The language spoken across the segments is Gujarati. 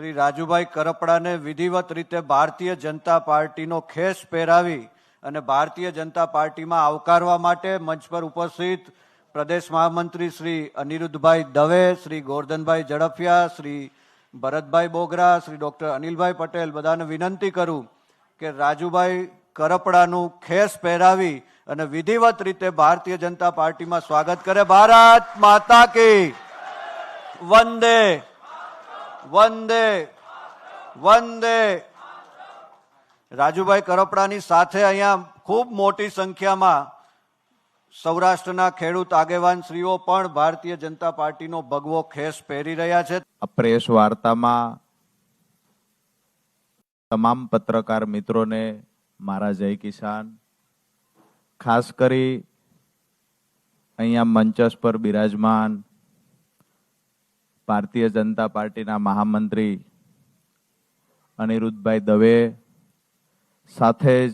શ્રી રાજુભાઈ કરપડાને વિધિવત રીતે ભારતીય જનતા પાર્ટીનો ખેસ પહેરાવી અને ભારતીય જનતા પાર્ટીમાં આવકારવા માટે મંચ પર ઉપસ્થિત પ્રદેશ મહામંત્રી શ્રી અનિરુદ્ધભાઈ દવે, શ્રી ગોરધનભાઈ ઝડફિયા, શ્રી ભરતભાઈ બોગરા, શ્રી ડોક્ટર અનિલભાઈ પટેલ બધાને વિનંતી કરું કે રાજુભાઈ કરપડાનું ખેસ પહેરાવી અને વિધિવત રીતે ભારતીય જનતા પાર્ટીમાં સ્વાગત કરે। ભારત માતા કી વંદે વંદે વંદે। રાજુભાઈ કરપડાની સાથે અહીંયા ખૂબ મોટી સંખ્યામાં સૌરાષ્ટ્રના ખેડૂત આગેવાન શ્રીઓ પણ ભારતીય જનતા પાર્ટીનો ભગવો ખેસ પહેરી રહ્યા છે। આ પ્રેસ વાર્તામાં તમામ પત્રકાર મિત્રોને મારા જય કિસાન। ખાસ કરી અહીંયા મંચસ પર બિરાજમાન ભારતીય જનતા પાર્ટીના મહામંત્રી અનિરુદ્ધભાઈ દવે, સાથે જ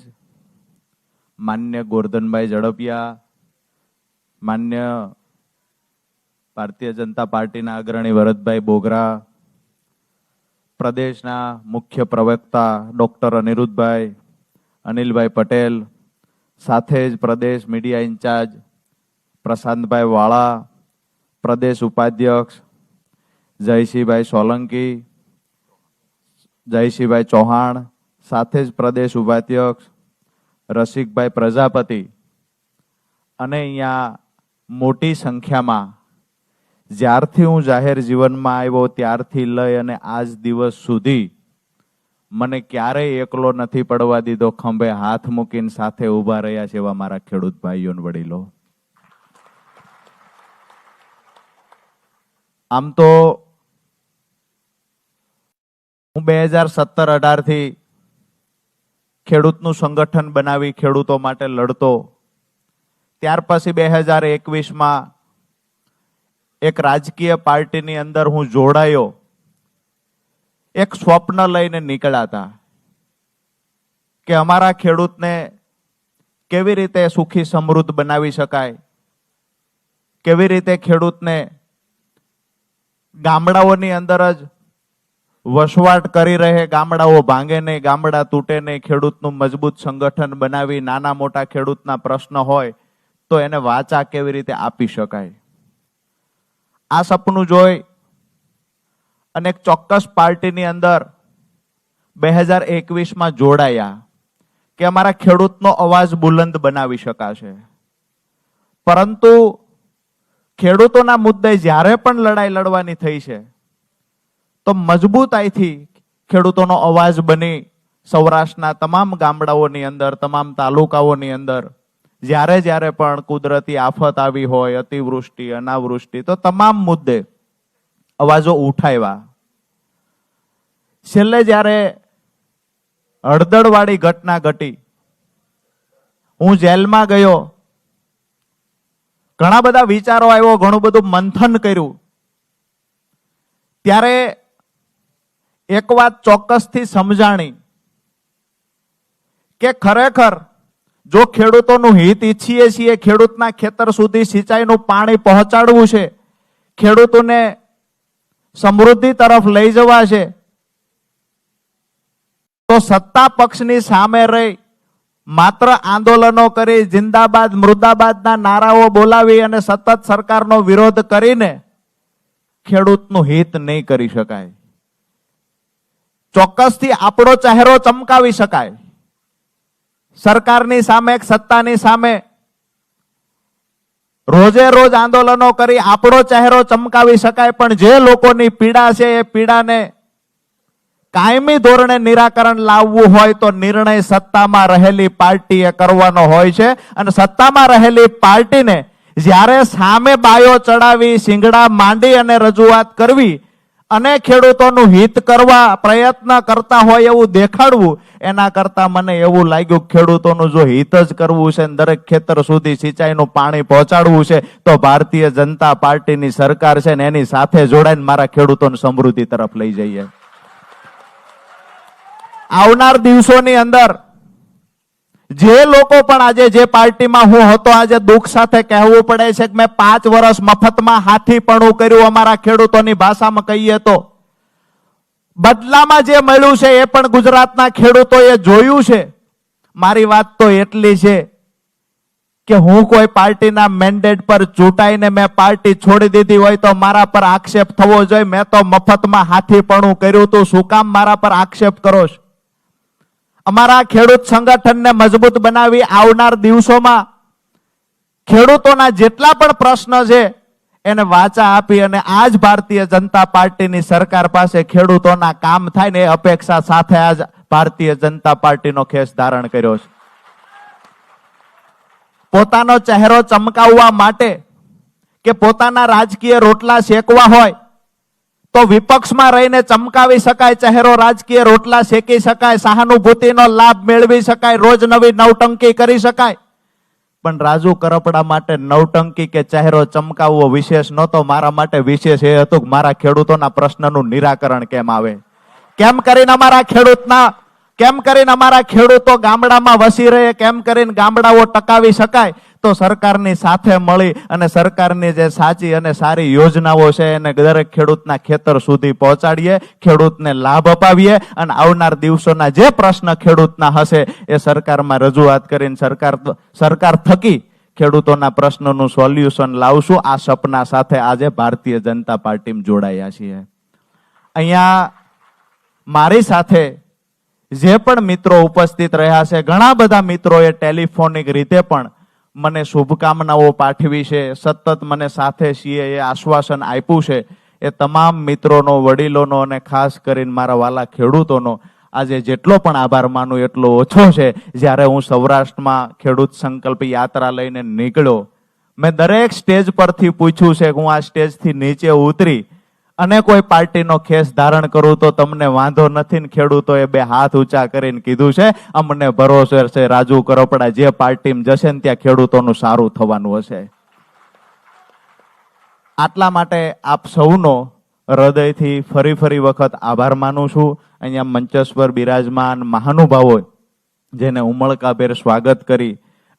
માન્ય ગોરધનભાઈ ઝડફિયા, માન્ય ભારતીય જનતા પાર્ટીના અગ્રણી ભરતભાઈ બોગરા, પ્રદેશના મુખ્ય પ્રવક્તા ડોક્ટર અનિરુદ્ધભાઈ અનિલભાઈ પટેલ, સાથે જ પ્રદેશ મીડિયા ઇન્ચાર્જ પ્રશાંતભાઈ વાળા, પ્રદેશ ઉપાધ્યક્ષ જયસિંહભાઈ સોલંકી, જયસિંહભાઈ ચૌહાણ, સાથે જ પ્રદેશ ઉપાધ્યક્ષ રસિકભાઈ પ્રજાપતિ અને અહીંયા મોટી સંખ્યામાં જ્યારથી હું જાહેર જીવનમાં આવ્યો ત્યારથી લઈ અને આજ દિવસ સુધી મને ક્યારેય એકલો નથી પડવા દીધો, ખંભે હાથ મૂકીને સાથે ઊભા રહ્યા છે એવા મારા ખેડૂત ભાઈઓ અને વડીલો। આમ તો હું 2017-18 થી ખેડૂતનું સંગઠન બનાવી ખેડૂતો માટે લડતો, ત્યાર પછી 2021માં એક રાજકીય પાર્ટીની અંદર હું જોડાયો। એક સ્વપ્ન લઈને નીકળ્યા હતા કે અમારા ખેડૂતને કેવી રીતે સુખી સમૃદ્ધ બનાવી શકાય, કેવી રીતે ખેડૂતને ગામડાઓની અંદર જ વસવાટ કરી રહે, ગામડાઓ ભાંગે નહીં, ગામડા તૂટે નહીં, ખેડૂતનું મજબૂત સંગઠન બનાવી નાના મોટા ખેડૂતના પ્રશ્ન હોય તો એને વાચા કેવી રીતે આપી શકાય, આ સપનું જોઈ અને એક ચોક્કસ પાર્ટીની અંદર 2021માં જોડાયા કે અમારા ખેડૂતનો અવાજ બુલંદ બનાવી શકાશે। પરંતુ ખેડૂતોના મુદ્દે જ્યારે પણ લડાઈ લડવાની થઈ છે તો મજબૂતાઈથી ખેડૂતોનો અવાજ બની સૌરાષ્ટ્રના તમામ ગામડાઓની અંદર, તમામ તાલુકાઓની અંદર જ્યારે જ્યારે પણ કુદરતી આફત આવી હોય, અતિવૃષ્ટિ, અનાવૃષ્ટિ, તો તમામ મુદ્દે અવાજો ઉઠાવ્યા। છેલ્લે જ્યારે હળદળવાળી ઘટના ઘટી, હું જેલમાં ગયો, ઘણા બધા વિચારો આવ્યો, ઘણું બધું મંથન કર્યું, ત્યારે એક વાત ચોક્કસથી સમજાણી કે ખરેખર જો ખેડૂતોનું હિત ઈચ્છીએ છીએ, ખેડૂતના ખેતર સુધી સિંચાઈનું પાણી પહોંચાડવું છે, ખેડૂતોને સમૃદ્ધિ તરફ લઈ જવા છે, તો સત્તા પક્ષની સામે રહી માત્ર આંદોલનો કરી, જિંદાબાદ મુર્દાબાદના નારાઓ બોલાવી અને સતત સરકારનો વિરોધ કરીને ખેડૂતનું હિત નહીં કરી શકાય। ચોક્કસથી આપણો ચહેરો ચમકાવી શકાય, સરકારની સામે, સત્તાની સામે રોજે રોજ આંદોલનો કરી આપણો ચહેરો ચમકાવી શકાય, પણ જે લોકોની પીડા છે એ પીડાને કાયમી ધોરણે નિરાકરણ લાવવું હોય તો નિર્ણય સત્તામાં રહેલી પાર્ટીએ કરવાનો હોય છે। અને સત્તામાં રહેલી પાર્ટીને જ્યારે સામે બાયો ચડાવી, સિંગડા માંડી અને રજૂઆત કરવી અને ખેડૂતોનું હિત કરવા પ્રયત્ન કરતા હોય એવું દેખાડવું, એના કરતા મને એવું લાગ્યું ખેડૂતોનું જો હિત જ કરવું છે, દરેક ખેતર સુધી સિંચાઈનું પાણી પહોંચાડવું છે, તો ભારતીય જનતા પાર્ટીની સરકાર છે ને એની સાથે જોડાઈને મારા ખેડૂતોને સમૃદ્ધિ તરફ લઈ જઈએ। આવનાર દિવસોની અંદર જે લોકો પણ આજે જે પાર્ટીમાં હું હતો, આજે દુઃખ સાથે કહેવું પડે છે કે મેં 5 વર્ષ મફતમાં હાથીપણું કર્યું, અમારા ખેડૂતોની ભાષામાં કહીએ તો બદલામાં જે મળ્યું છે એ પણ ગુજરાતના ખેડૂતોએ જોયું છે. મારી વાત તો એટલી છે કે હું કોઈ પાર્ટીના મેન્ડેટ પર ચૂંટાઈને મેં પાર્ટી છોડી દીધી હોય તો મારા પર આક્ષેપ થવો જોઈએ. મેં તો મફતમાં હાથીપણું કર્યું હતું, શું કામ મારા પર આક્ષેપ કરો છો? અમારા ખેડૂત સંગઠનને મજબૂત બનાવી આવનાર દિવસોમાં ખેડૂતોના જેટલા પણ પ્રશ્ન છે એને વાચા આપી અને આજ ભારતીય જનતા પાર્ટીની સરકાર પાસે ખેડૂતોના કામ થાય ને એ અપેક્ષા સાથે આજ ભારતીય જનતા પાર્ટીનો ખેસ ધારણ કર્યો છે. પોતાનો ચહેરો ચમકાવવા માટે કે પોતાના રાજકીય રોટલા શેકવા હોય તો વિપક્ષમાં રહીને ચમકાવી શકાય, ચહેરો રાજકીય રોટલા શેકી શકાય, સહાનુભૂતિનો લાભ મેળવી શકાય, રોજ નવી નવટંકી કરી શકાય. પણ રાજુ કરપડા માટે નવટંકી કે ચહેરો ચમકાવવો વિશેષ નહોતો. મારા માટે વિશેષ એ હતું કે મારા ખેડૂતોના પ્રશ્નનું નિરાકરણ કેમ આવે, કેમ કરીને અમારા ખેડૂતો ગામડામાં વસી રહે, કેમ કરીને ગામડાઓ ટકાવી શકાય. તો સરકારની સાથે મળી અને સરકારની જે સાચી અને સારી યોજનાઓ છે એને દરેક ખેડૂતના ખેતર સુધી પહોંચાડીએ, ખેડૂતને લાભ અપાવીએ અને આવનાર દિવસોના જે પ્રશ્ન ખેડૂતના હશે એ સરકારમાં રજૂઆત કરીને સરકાર થકી ખેડૂતોના પ્રશ્નોનું સોલ્યુશન લાવશું. આ સપના સાથે આજે ભારતીય જનતા પાર્ટીમાં જોડાયા છીએ. અહીંયા મારી સાથે જે પણ મિત્રો ઉપસ્થિત રહ્યા છે, ઘણા બધા મિત્રોએ ટેલિફોનિક રીતે પણ મને શુભકામનાઓ પાઠવી છે, સતત મને સાથે છીએ એ આશ્વાસન આપ્યું છે. એ તમામ મિત્રોનો, વડીલોનો અને ખાસ કરીને મારા વાલા ખેડૂતોનો આજે જેટલો પણ આભાર માનું એટલો ઓછો છે. જ્યારે હું સૌરાષ્ટ્રમાં ખેડૂત સંકલ્પ યાત્રા લઈને નીકળ્યો, મેં દરેક સ્ટેજ પરથી પૂછ્યું છે કે હું આ સ્ટેજથી નીચે ઉતરી અને કોઈ પાર્ટીનો ખેસ ધારણ કરું તો તમને વાંધો નથી ને? ખેડૂતોએ બે હાથ ઊંચા કરીને કીધું છે અમને ભરોસો છે રાજુ કરપડા જે પાર્ટીમાં જશે ને ત્યાં ખેડૂતોનું સારું થવાનું હશે. આટલા માટે આપ સૌનો હૃદયથી ફરી વખત આભાર માનું છું. અહીંયા મંચસ પર બિરાજમાન મહાનુભાવો જેને ઉમળકાભેર સ્વાગત કરી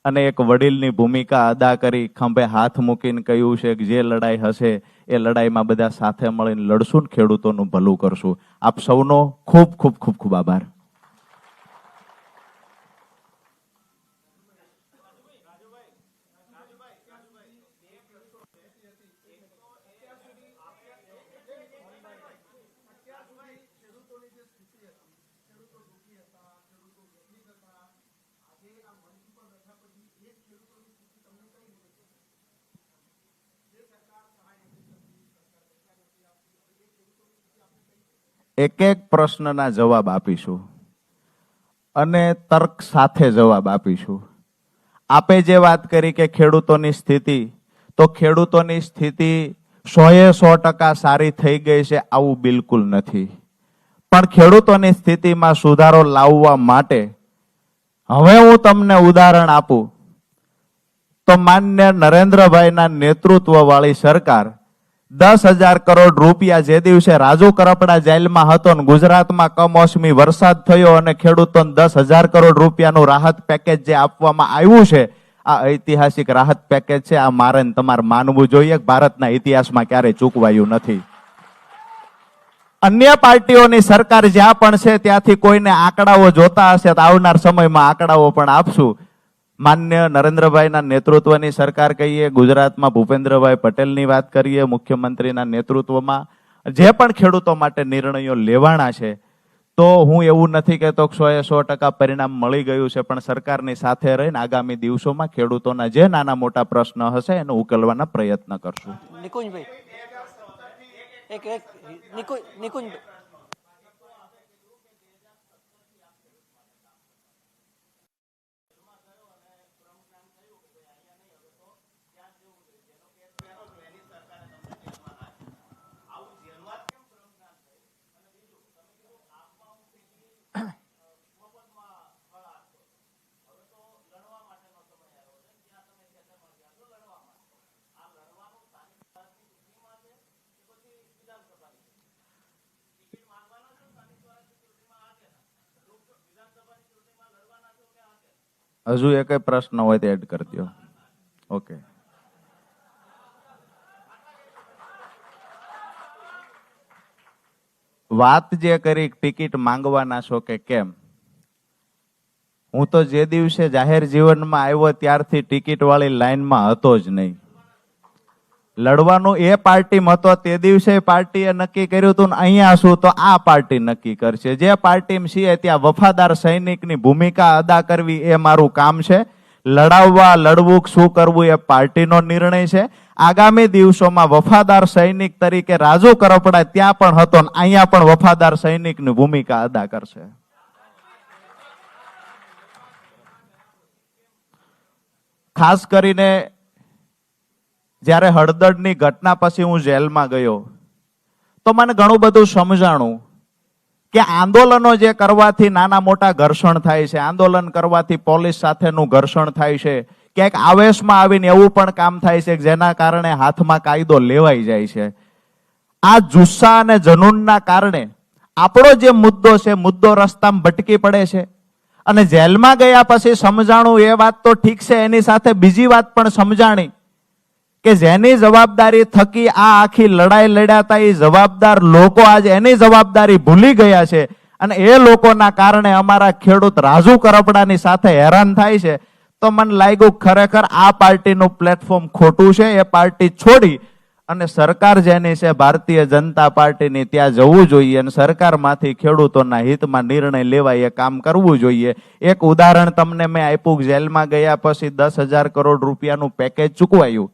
અને એક વડીલની ભૂમિકા અદા કરી, ખંભે હાથ મૂકીને કહ્યું છે કે જે લડાઈ હશે એ લડાઈમાં બધા સાથે મળીને લડશું ને ખેડૂતોનું ભલું કરશું. આપ સૌનો ખૂબ ખૂબ ખૂબ ખૂબ આભાર. એક એક પ્રશ્નના જવાબ આપીશું અને તર્ક સાથે જવાબ આપીશું. આપે જે વાત કરી કે ખેડૂતોની સ્થિતિ, તો ખેડૂતોની સ્થિતિ 100% સારી થઈ ગઈ છે આવું બિલકુલ નથી. પણ ખેડૂતોની સ્થિતિમાં સુધારો લાવવા માટે હવે હું તમને ઉદાહરણ આપું તો માન્ય નરેન્દ્રભાઈના નેતૃત્વ વાળી સરકાર 10,000 કરોડ રૂપિયા જે દિવસે રાજુ કરપડા જેલમાં હતો ને ગુજરાતમાં કમોસમી વરસાદ થયો અને ખેડૂતોને 10,000 કરોડ રૂપિયાનું રાહત પેકેજ જે આપવામાં આવ્યું છે, આ ઐતિહાસિક રાહત પેકેજ છે. આ મારે ને તમારે માનવું જોઈએ. ભારતના ઇતિહાસમાં ક્યારેય ચૂકવાયું નથી. અન્ય પાર્ટીઓની સરકાર જ્યાં પણ છે ત્યાંથી કોઈને આંકડાઓ જોતા હશે તો આવનાર સમયમાં આંકડાઓ પણ આપશું. માન્ય નરેન્દ્રભાઈના નેતૃત્વની સરકાર કહીએ, ગુજરાતમાં ભૂપેન્દ્રભાઈ પટેલની વાત કરીએ, મુખ્યમંત્રીના નેતૃત્વમાં જે પણ ખેડૂતો માટે નિર્ણયો લેવાના છે, તો હું એવું નથી કહેતો કે 100% પરિણામ મળી ગયું છે, પણ સરકારની સાથે રહીને આગામી દિવસોમાં ખેડૂતોના જે નાના મોટા પ્રશ્ન હશે એને ઉકેલવાના પ્રયત્ન કરશું. નિકુંજભાઈ હજુ એક પ્રશ્ન હોય તો એડ કરી દો. ઓકે. વાત જે કરી ટિકિટ માંગવાના છો કે કેમ, હું તો જે દિવસે જાહેર જીવનમાં આવ્યો ત્યારથી ટિકિટ વાળી લાઈનમાં હતો જ નહીં. લડવાનું એ પાર્ટીમાં હતો તે દિવસે પાર્ટીએ નક્કી કર્યું હતું ને અહીંયા શું તો આ પાર્ટી નક્કી કરશે. જે પાર્ટીમાં છીએ ત્યાં વફાદાર સૈનિકની ભૂમિકા અદા કરવી એ મારું કામ છે. લડાવવા લડવું શું કરવું એ પાર્ટીનો નિર્ણય છે. આગામી દિવસોમાં વફાદાર સૈનિક તરીકે રાજુ કરપડા ત્યાં પણ હતો ને અહીંયા પણ વફાદાર સૈનિકની ભૂમિકા અદા કરશે. ખાસ કરીને જ્યારે હળદરની ઘટના પછી હું જેલમાં ગયો તો મને ઘણું બધું સમજાણું કે આંદોલનો જે કરવાથી નાના મોટા ઘર્ષણ થાય છે, આંદોલન કરવાથી પોલીસ સાથેનું ઘર્ષણ થાય છે, ક્યાંક આવેશમાં આવીને એવું પણ કામ થાય છે જેના કારણે હાથમાં કાયદો લેવાઈ જાય છે. આ જુસ્સા અને જનૂનના કારણે આપણો જે મુદ્દો છે મુદ્દો રસ્તામાં ભટકી પડે છે. અને જેલમાં ગયા પછી સમજાણું એ વાત તો ઠીક છે, એની સાથે બીજી વાત પણ સમજાણી કે જેની જવાબદારી થકી આ આખી લડાઈ લડ્યા હતા એ જવાબદાર લોકો આજે એની જવાબદારી ભૂલી ગયા છે અને એ લોકોના કારણે અમારા ખેડૂત રાજુ કરપડાની સાથે હેરાન થાય છે. તો મને લાગ્યું ખરેખર આ પાર્ટીનું પ્લેટફોર્મ ખોટું છે. એ પાર્ટી છોડી અને સરકાર જેની છે ભારતીય જનતા પાર્ટીની ત્યાં જવું જોઈએ અને સરકારમાંથી ખેડૂતોના હિતમાં નિર્ણય લેવાય એ કામ કરવું જોઈએ. એક ઉદાહરણ તમને મેં આપ્યું, જેલમાં ગયા પછી 10,000 કરોડ રૂપિયાનું પેકેજ ચૂકવાયું.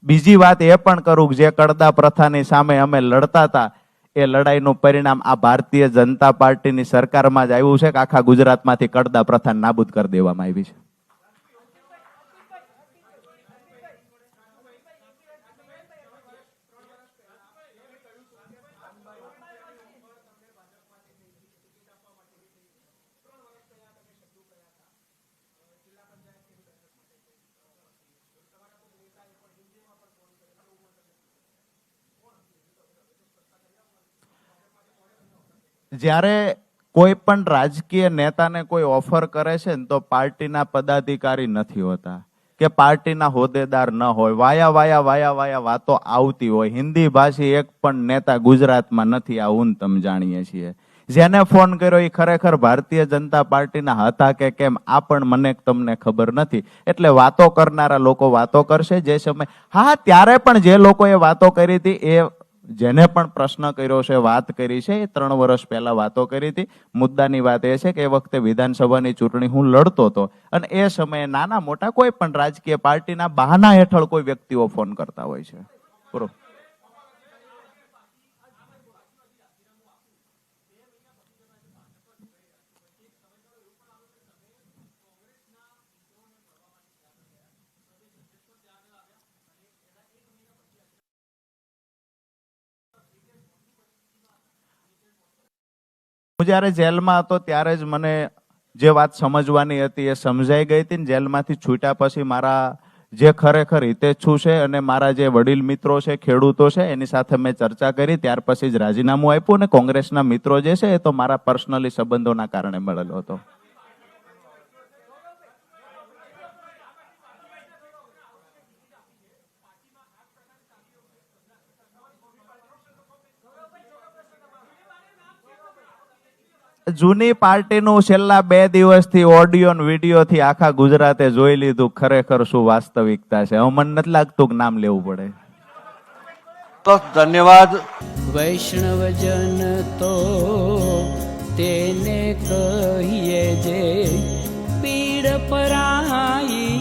બીજી વાત એ પણ કરું કે જે કડદા પ્રથાની સામે અમે લડતા હતા એ લડાઈનું પરિણામ આ ભારતીય જનતા પાર્ટીની સરકારમાં જ આવ્યું છે કે આખા ગુજરાતમાંથી કડદા પ્રથા નાબૂદ કરી દેવામાં આવી છે. જ્યારે કોઈ પણ રાજકીય નેતાને કોઈ ઓફર કરે છે ને તો પાર્ટીના પદાધિકારી નથી હોતા કે પાર્ટીના હોદ્દેદાર ન હોય, વાયા વાતો આવતી હોય. હિન્દી ભાષી એક પણ નેતા ગુજરાતમાં નથી, આ હું તમે જાણીએ છીએ. જેને ફોન કર્યો એ ખરેખર ભારતીય જનતા પાર્ટીના હતા કે કેમ આ પણ મને તમને ખબર નથી. એટલે વાતો કરનારા લોકો વાતો કરશે. જે સમય ત્યારે પણ જે લોકોએ વાતો કરી હતી એ જેને પણ પ્રશ્ન કર્યો છે, વાત કરી છે, એ 3 વર્ષ પહેલા વાતો કરી હતી. મુદ્દાની વાત એ છે કે એ વખતે વિધાનસભાની ચૂંટણી હું લડતો હતો અને એ સમયે નાના મોટા કોઈ પણ રાજકીય પાર્ટીના બહાના હેઠળ કોઈ વ્યક્તિઓ ફોન કરતા હોય છે. પૂરો. હું જ્યારે જેલમાં હતો ત્યારે જ મને જે વાત સમજવાની હતી એ સમજાઈ ગઈ હતી ને જેલમાંથી છૂટ્યા પછી મારા જે ખરેખર હિતેચ્છુ છે અને મારા જે વડીલ મિત્રો છે, ખેડૂતો છે, એની સાથે મેં ચર્ચા કરી. ત્યાર પછી જ રાજીનામું આપ્યું ને કોંગ્રેસના મિત્રો જે છે એ તો મારા પર્સનલી સંબંધોના કારણે મળેલો હતો. જૂની પાર્ટીનું છેલ્લા 2 દિવસથી ઓડિયો ને વિડીયો થી આખા ગુજરાતે જોઈ લીધું ખરેખર શું વાસ્તવિકતા છે. હવે મને નથી લાગતું કે નામ લેવું પડે. તો ધન્યવાદ. વૈષ્ણવજન તો તેને કહીએ જે પીડ પરાઈ.